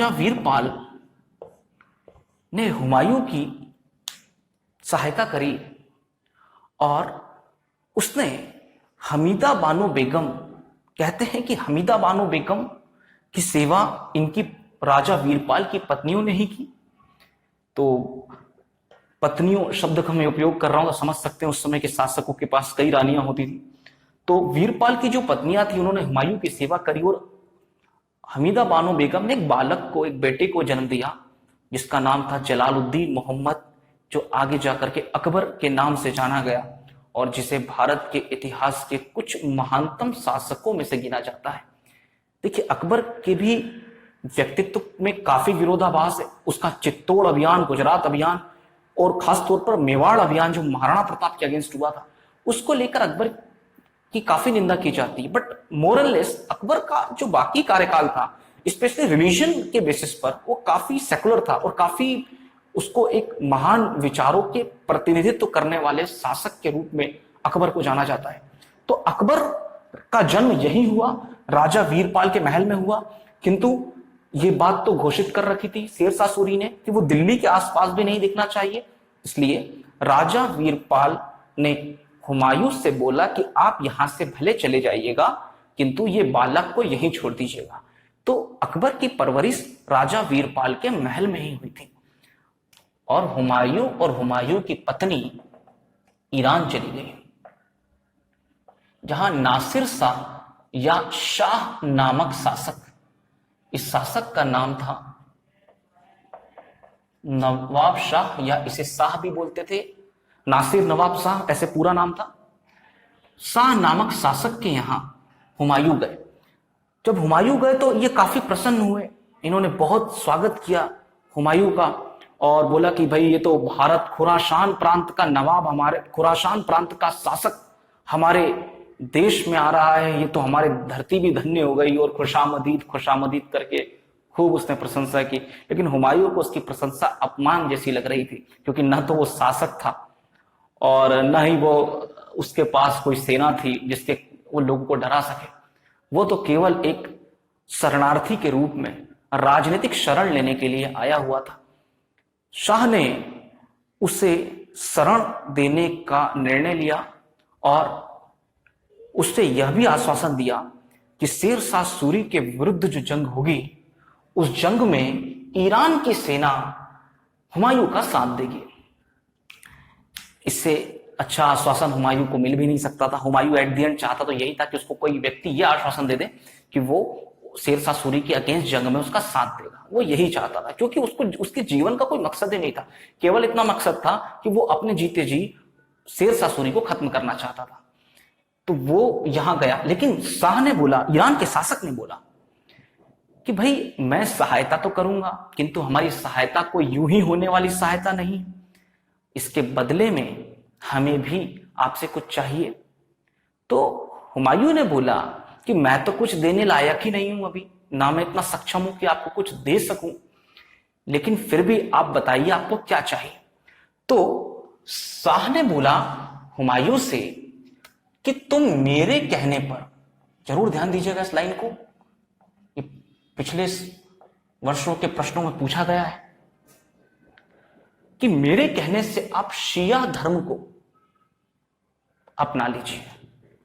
वीरपाल ने हुमायूं की सहायता करी और उसने हमीदा बानो बेगम, कहते हैं कि हमीदा बानो बेगम की सेवा इनकी राजा वीरपाल की पत्नियों ने ही की। तो पत्नियों शब्द का मैं उपयोग कर रहा हूं तो समझ सकते हैं उस समय के शासकों के पास कई रानियां होती थी। तो वीरपाल की जो पत्नियां थी उन्होंने हुमायूं की सेवा करी और हमीदा बानो बेगम ने एक बालक को, एक बेटे को जन्म दिया जिसका नाम था जलालुद्दीन मोहम्मद, जो आगे जाकर के अकबर के नाम से जाना गया और जिसे भारत के इतिहास के कुछ महानतम शासकों में से गिना जाता है। देखिए, अकबर के भी व्यक्तित्व में काफी विरोधाभास है। उसका चित्तौड़ अभियान, गुजरात अभियान और खासतौर पर मेवाड़ अभियान जो महाराणा प्रताप के अगेंस्ट हुआ था, उसको लेकर अकबर की काफी निंदा की जाती है। बट मोरलेस अकबर का जो बाकी कार्यकाल था, स्पेशली रिलीजन के बेसिस पर, वो काफी सेकुलर था और काफी उसको एक महान विचारों के प्रतिनिधित्व करने वाले शासक के रूप में अकबर को जाना जाता है। तो अकबर का जन्म यही हुआ, राजा वीरपाल के महल में हुआ। किंतु ये बात तो घोषित कर रखी थी शेरशाह सूरी ने कि वो दिल्ली के आसपास भी नहीं दिखना चाहिए। इसलिए राजा वीरपाल ने हुमायूं से बोला कि आप यहां से भले चले जाइएगा किंतु ये बालक को यहीं छोड़ दीजिएगा। तो अकबर की परवरिश राजा वीरपाल के महल में ही हुई थी और हुमायूं की पत्नी ईरान चली गई, जहां नासिर शाह या शाह नामक शासक, इस शासक का नाम था नवाब शाह या इसे शाह भी बोलते थे, नासिर नवाब शाह ऐसे पूरा नाम था। शाह नामक शासक के यहां हुमायूं गए। जब हुमायूं गए तो ये काफी प्रसन्न हुए, इन्होंने बहुत स्वागत किया हुमायूं का और बोला कि भाई ये तो भारत खुरासान प्रांत का नवाब, हमारे खुरासान प्रांत का शासक हमारे देश में आ रहा है, ये तो हमारे धरती भी धन्य हो गई। और खुशामदीद करके खूब उसने प्रशंसा की। लेकिन हुमायूं को उसकी प्रशंसा अपमान जैसी लग रही थी, क्योंकि न तो वो शासक था और न ही वो उसके पास कोई सेना थी जिसके वो लोगों को डरा सके। वो तो केवल एक शरणार्थी के रूप में राजनीतिक शरण लेने के लिए आया हुआ था। शाह ने उसे शरण देने का निर्णय लिया और उससे यह भी आश्वासन दिया कि शेरशाह सूरी के विरुद्ध जो जंग होगी, उस जंग में ईरान की सेना हुमायूं का साथ देगी। इससे अच्छा आश्वासन हुमायूं को मिल भी नहीं सकता था। हुमायूं एट द एंड चाहता तो यही था कि उसको कोई व्यक्ति यह आश्वासन दे दे कि वो शेरशाह सूरी के अगेंस्ट जंग में उसका साथ देगा। वो यही चाहता था, क्योंकि उसको उसके जीवन का कोई मकसद ही नहीं था। केवल इतना मकसद था कि वो अपने जीते जी शेरशाह सूरी को खत्म करना चाहता था। तो वो यहां गया, लेकिन शाह ने बोला, ईरान के शासक ने बोला कि भाई मैं सहायता तो करूंगा किंतु हमारी सहायता कोई यूं ही होने वाली सहायता नहीं, इसके बदले में हमें भी आपसे कुछ चाहिए। तो हुमायूं ने बोला कि मैं तो कुछ देने लायक ही नहीं हूं अभी, ना मैं इतना सक्षम हूं कि आपको कुछ दे सकूं, लेकिन फिर भी आप बताइए आपको क्या चाहिए। तो शाह ने बोला हुमायूं से कि तुम मेरे कहने पर, जरूर ध्यान दीजिएगा इस लाइन को, ये पिछले वर्षों के प्रश्नों में पूछा गया है कि मेरे कहने से आप शिया धर्म को अपना लीजिए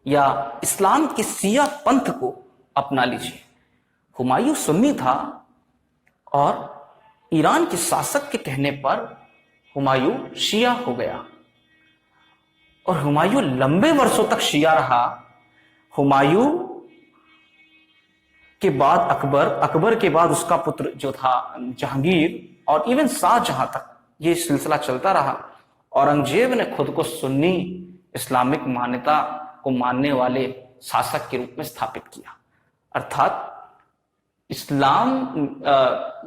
या इस्लाम के शिया पंथ को अपना लीजिए। हुमायूं सुन्नी था और ईरान के शासक के कहने पर हुमायूं शिया हो गया और हुमायूं लंबे वर्षों तक शिया रहा। हुमायूं के बाद अकबर, अकबर के बाद उसका पुत्र जो था जहांगीर, और इवन शाहजहां तक ये सिलसिला चलता रहा। औरंगजेब ने खुद को सुन्नी इस्लामिक मान्यता को मानने वाले शासक के रूप में स्थापित किया। अर्थात इस्लाम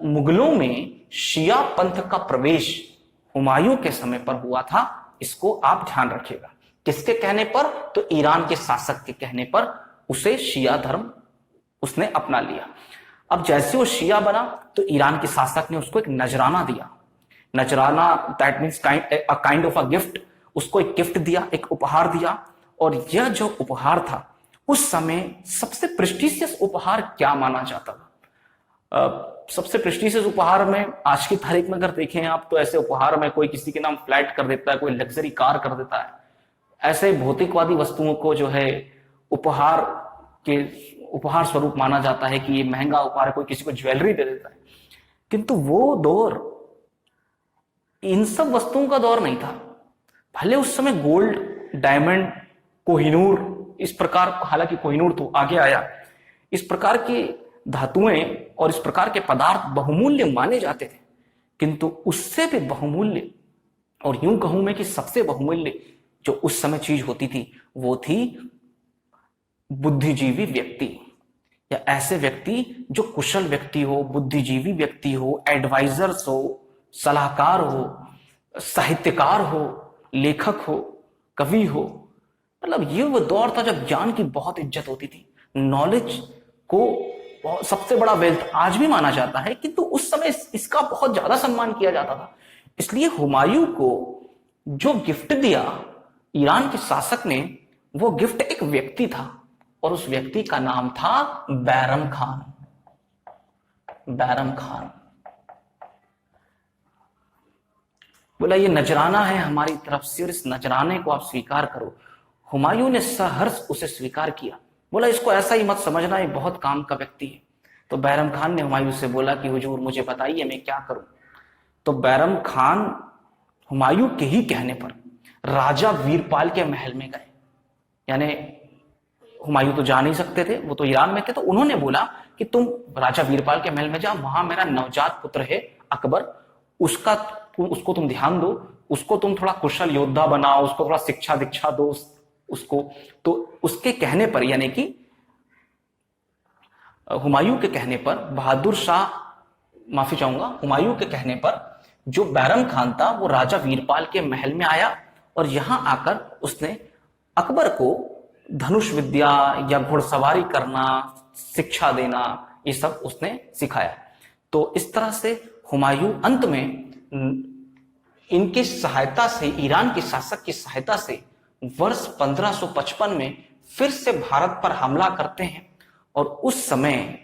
मुगलों में शिया पंथ का प्रवेश हुमायूं के समय पर हुआ था। इसको आप ध्यान रखिएगा। किसके कहने पर? तो ईरान के शासक के कहने पर उसे शिया धर्म उसने अपना लिया। अब जैसे वो शिया बना तो ईरान के शासक ने उसको एक नजराना दिया। नजराना that means kind of a gift. उसको एक गिफ्ट दिया, एक उपहार दिया। और यह जो उपहार था उस समय सबसे प्रेस्टिजियस उपहार क्या माना जाता था? सबसे प्रेस्टिजियस उपहार में आज की तारीख में अगर देखें आप तो ऐसे उपहार में कोई किसी के नाम फ्लैट कर देता है, कोई लग्जरी कार कर देता है। ऐसे भौतिकवादी वस्तुओं को जो है उपहार स्वरूप माना जाता है कि ये महंगा उपहार है, कोई किसी को ज्वेलरी दे देता है। किंतु वो दौर इन सब वस्तुओं का दौर नहीं था। भले उस समय गोल्ड, डायमंड, कोहिनूर, इस प्रकार, हालांकि कोहिनूर तो आगे आया, इस प्रकार की धातुएं और इस प्रकार के पदार्थ बहुमूल्य माने जाते थे। किंतु उससे भी बहुमूल्य, और यूं कहूं मैं कि सबसे बहुमूल्य जो उस समय चीज होती थी वो थी बुद्धिजीवी व्यक्ति, या ऐसे व्यक्ति जो कुशल व्यक्ति हो, बुद्धिजीवी व्यक्ति हो, एडवाइजर्स हो, सलाहकार हो, साहित्यकार हो, लेखक हो, कवि हो। मतलब ये वो दौर था जब ज्ञान की बहुत इज्जत होती थी। नॉलेज को सबसे बड़ा वेल्थ आज भी माना जाता है, किंतु उस समय इसका बहुत ज्यादा सम्मान किया जाता था। इसलिए हुमायूं को जो गिफ्ट दिया ईरान के शासक ने, वो गिफ्ट एक व्यक्ति था और उस व्यक्ति का नाम था बैरम खान। बैरम खान बोला ये नजराना है हमारी तरफ से और इस नजराने को आप स्वीकार करो। हुमायूं ने सहर्ष उसे स्वीकार किया। बोला इसको ऐसा ही मत समझना, ये बहुत काम का व्यक्ति है। तो बैरम खान ने हुमायूं से बोला कि हुजूर मुझे बताइए मैं क्या करूं। तो बैरम खान हुमायूं के ही कहने पर राजा वीरपाल के महल में गए। यानी हुमायूं तो जा नहीं सकते थे, वो तो ईरान में थे, तो उन्होंने बोला कि तुम राजा वीरपाल के महल में जाओ, वहां मेरा नवजात पुत्र है अकबर, उसको तुम ध्यान दो, उसको तुम थोड़ा कुशल योद्धा बनाओ, उसको थोड़ा शिक्षा दीक्षा दो उसको। तो उसके कहने पर, यानी कि हुमायूं के कहने पर, बहादुर शाह, माफी चाहूंगा, हुमायूं के कहने पर जो बैरम खान था वो राजा वीरपाल के महल में आया और यहां आकर उसने अकबर को धनुष विद्या या घुड़सवारी करना, शिक्षा देना, ये सब उसने सिखाया। तो इस तरह से हुमायूं अंत में इनकी सहायता से, ईरान के शासक की सहायता से वर्ष 1555 में फिर से भारत पर हमला करते हैं। और उस समय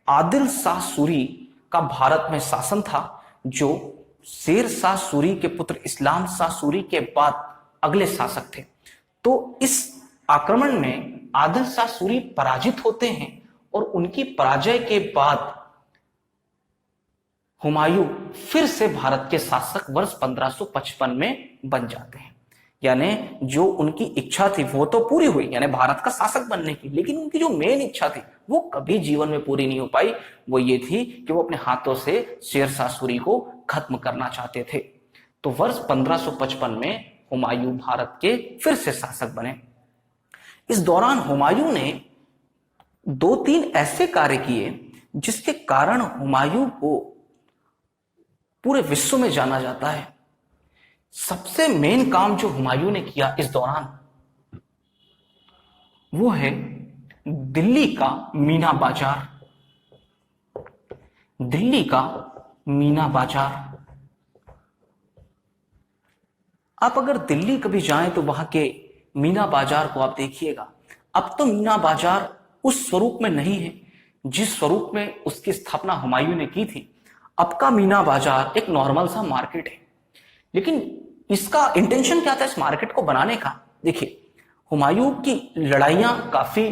आदिल शाह सूरी का भारत में शासन था, जो शेर शाह सूरी के पुत्र इस्लाम शाह सूरी के बाद अगले शासक थे। तो इस आक्रमण में आदिल शाह सूरी पराजित होते हैं और उनकी पराजय के बाद हुमायूं फिर से भारत के शासक वर्ष 1555 में बन जाते हैं। यानी जो उनकी इच्छा थी वो तो पूरी हुई, यानी भारत का शासक बनने की, लेकिन उनकी जो मेन इच्छा थी वो कभी जीवन में पूरी नहीं हो पाई। वो ये थी कि वो अपने हाथों से शेर शाह सूरी को खत्म करना चाहते थे। तो वर्ष 1555 में हुमायूं भारत के फिर से शासक बने। इस दौरान हुमायूं ने 2-3 ऐसे कार्य किए जिसके कारण हुमायूं को पूरे विश्व में जाना जाता है। सबसे मेन काम जो हुमायूं ने किया इस दौरान वो है दिल्ली का मीना बाजार। दिल्ली का मीना बाजार, आप अगर दिल्ली कभी जाएं तो वहां के मीना बाजार को आप देखिएगा। अब तो मीना बाजार उस स्वरूप में नहीं है जिस स्वरूप में उसकी स्थापना हुमायूं ने की थी। अब का मीना बाजार एक नॉर्मल सा मार्केट है, लेकिन इसका इंटेंशन क्या था इस मार्केट को बनाने का? देखिए, हुमायूं की लड़ाइयां काफी,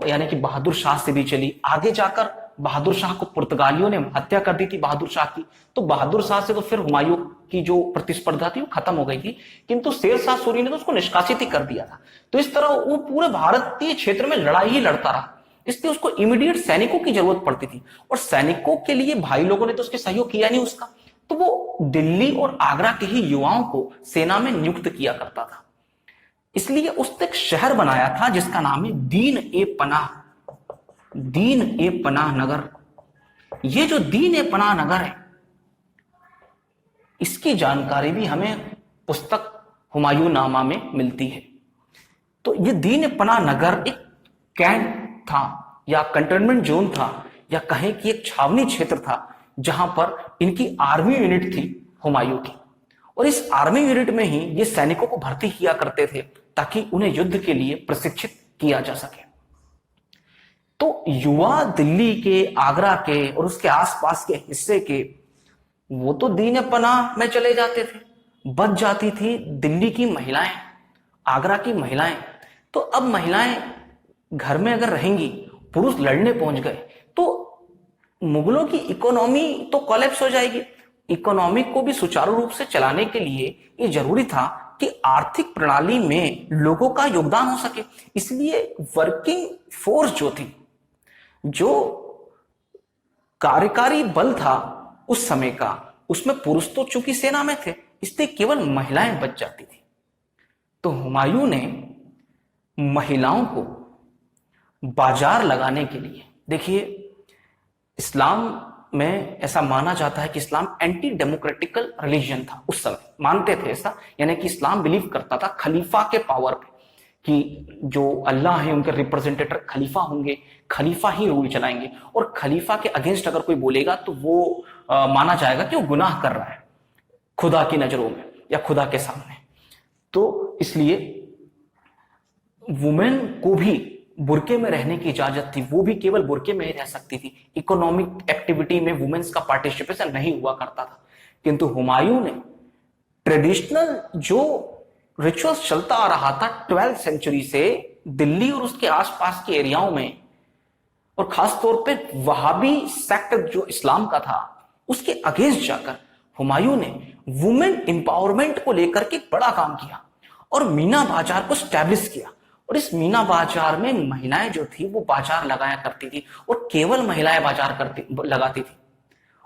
यानी कि बहादुर शाह से भी चली, आगे जाकर बहादुर शाह को पुर्तगालियों ने हत्या कर दी थी बहादुर शाह की, तो बहादुर शाह से तो फिर हुमायूं की जो प्रतिस्पर्धा थी वो खत्म हो गई थी, किंतु शेर शाह सूरी ने तो उसको निष्कासित ही कर दिया था। तो इस तरह वो पूरे भारतीय क्षेत्र में लड़ाई ही लड़ता रहा, इसलिए उसको इमीडिएट सैनिकों की जरूरत पड़ती थी, और सैनिकों के लिए भाई लोगों ने तो उसके सहयोग किया नहीं उसका, तो वो दिल्ली और आगरा के ही युवाओं को सेना में नियुक्त किया करता था। इसलिए उसने एक शहर बनाया था जिसका नाम है दीन ए पनाह नगर। ये जो दीन ए पनाह नगर है, इसकी जानकारी भी हमें पुस्तक हुमायूं नामा में मिलती है। तो ये दीन ए पनाह नगर एक कैंप था या कंटेनमेंट जोन था, या कहें कि एक छावनी क्षेत्र था, जहां पर इनकी आर्मी यूनिट थी हुमायूं की, और इस आर्मी यूनिट में ही ये सैनिकों को भर्ती किया करते थे ताकि उन्हें युद्ध के लिए प्रशिक्षित किया जा सके। तो युवा दिल्ली के, आगरा के और उसके आसपास के हिस्से के, वो तो दीन पनाह में चले जाते थे, बच जाती थी दिल्ली की महिलाएं, आगरा की महिलाएं। तो अब महिलाएं घर में अगर रहेंगी, पुरुष लड़ने पहुंच गए, तो मुगलों की इकोनॉमी तो कोलैप्स हो जाएगी। इकोनॉमी को भी सुचारू रूप से चलाने के लिए ये जरूरी था कि आर्थिक प्रणाली में लोगों का योगदान हो सके। इसलिए वर्किंग फोर्स जो थी, जो कार्यकारी बल था उस समय का, उसमें पुरुष तो चूंकि सेना में थे, इसलिए केवल महिलाएं बच जाती थी। तो हुमायूं ने महिलाओं को बाजार लगाने के लिए, देखिए इस्लाम में ऐसा माना जाता है कि इस्लाम एंटी डेमोक्रेटिकल रिलीजन था उस समय, मानते थे ऐसा, यानी कि इस्लाम बिलीव करता था खलीफा के पावर पे, कि जो अल्लाह है उनके रिप्रेजेंटेटिव खलीफा होंगे, खलीफा ही रूल चलाएंगे, और खलीफा के अगेंस्ट अगर कोई बोलेगा तो वो माना जाएगा कि वो गुनाह कर रहा है खुदा की नजरों में या खुदा के सामने। तो इसलिए वुमेन को भी बुरके में रहने की इजाजत थी, वो भी केवल बुरके में ही रह सकती थी। इकोनॉमिक एक्टिविटी में वुमेन्स का पार्टिसिपेशन नहीं हुआ करता था। किंतु हुमायूं ने ट्रेडिशनल जो रिचुअल्स चलता आ रहा था 12th सेंचुरी से दिल्ली और उसके आसपास के एरियाओं में, और खासतौर पे वहाबी सेक्ट जो इस्लाम का था, उसके अगेंस्ट जाकर हुमायूं ने वुमेन एम्पावरमेंट को लेकर के बड़ा काम किया और मीना बाजार को स्टैब्लिश किया। और इस मीना बाजार में महिलाएं जो थी वो बाजार लगाया करती थी, और केवल महिलाएं बाजार लगाती थी,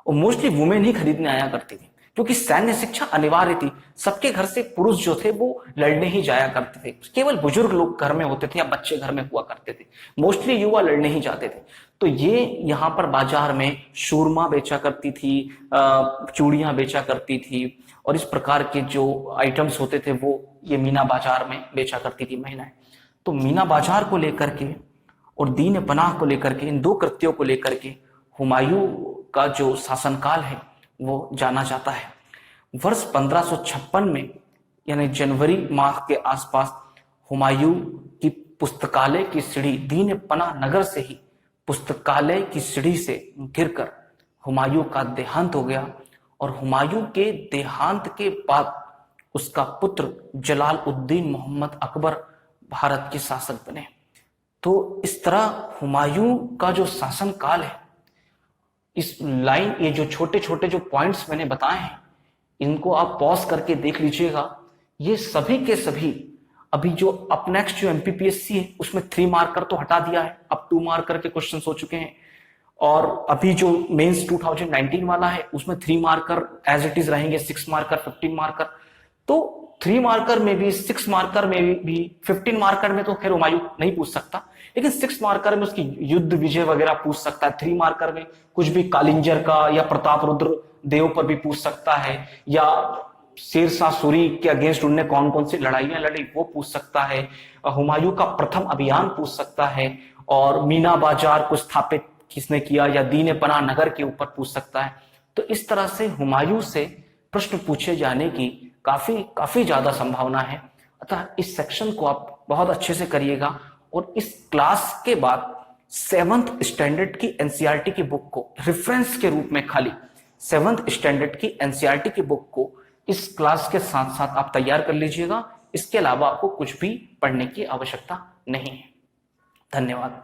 और मोस्टली वुमेन ही खरीदने आया करती थी, क्योंकि सैन्य शिक्षा अनिवार्य थी। सबके घर से पुरुष जो थे वो लड़ने ही जाया करते थे, केवल बुजुर्ग लोग घर में होते थे या बच्चे घर में हुआ करते थे, मोस्टली युवा लड़ने ही जाते थे। तो ये यहाँ पर बाजार में शूरमा बेचा करती थी, चूड़ियां बेचा करती थी, और इस प्रकार के जो आइटम्स होते थे वो ये मीना बाजार में बेचा करती थी महिलाएं। तो मीना बाजार को लेकर के और दीन पनाह को लेकर के, इन दो कृत्यों को लेकर के हुमायूं का जो शासनकाल है वो जाना जाता है। वर्ष 1556 में, यानी जनवरी माह के आसपास, हुमायूं की पुस्तकालय की सीढ़ी, दीन पनाह नगर से ही पुस्तकालय की सीढ़ी से गिरकर हुमायूं का देहांत हो गया, और हुमायूं के देहांत के बाद उसका पुत्र जलालुद्दीन मोहम्मद अकबर भारत के शासक बने। तो इस तरह हुमायूं का जो शासन काल है, इस लाइन, ये जो छोटे छोटे जो पॉइंट्स मैंने बताए हैं, इनको आप पॉज करके देख लीजिएगा। ये सभी के सभी, अभी जो अप नेक्स्ट जो एमपीपीएससी है उसमें 3 मार्कर तो हटा दिया है, अब 2 मार्कर के क्वेश्चन हो चुके हैं, और अभी जो मेंस 2019 वाला है उसमें 3 मार्कर एज इट इज रहेंगे, 6 मार्कर, 15 मार्कर। तो 3 मार्कर में भी, 6 मार्कर में भी, 15 मार्कर में तो खैर हुमायूं नहीं पूछ सकता, लेकिन 6 मार्कर में उसकी युद्ध विजय वगैरह पूछ सकता है। 3 मार्कर में कुछ भी कालिंजर का या प्रताप रुद्र देव पर भी पूछ सकता है, या शेर शाह सूरी के अगेंस्ट उनने कौन कौन सी लड़ाइयां लड़ी वो पूछ सकता है, हुमायूं का प्रथम अभियान पूछ सकता है, और मीना बाजार को स्थापित किसने किया, या दीन पनाह नगर के ऊपर पूछ सकता है। तो इस तरह से हुमायूं से प्रश्न पूछे जाने की काफी ज्यादा संभावना है। अतः इस सेक्शन को आप बहुत अच्छे से करिएगा, और इस क्लास के बाद 7th स्टैंडर्ड की एनसीईआरटी की बुक को रेफरेंस के रूप में, खाली 7th स्टैंडर्ड की एनसीईआरटी की बुक को इस क्लास के साथ साथ आप तैयार कर लीजिएगा। इसके अलावा आपको कुछ भी पढ़ने की आवश्यकता नहीं है। धन्यवाद।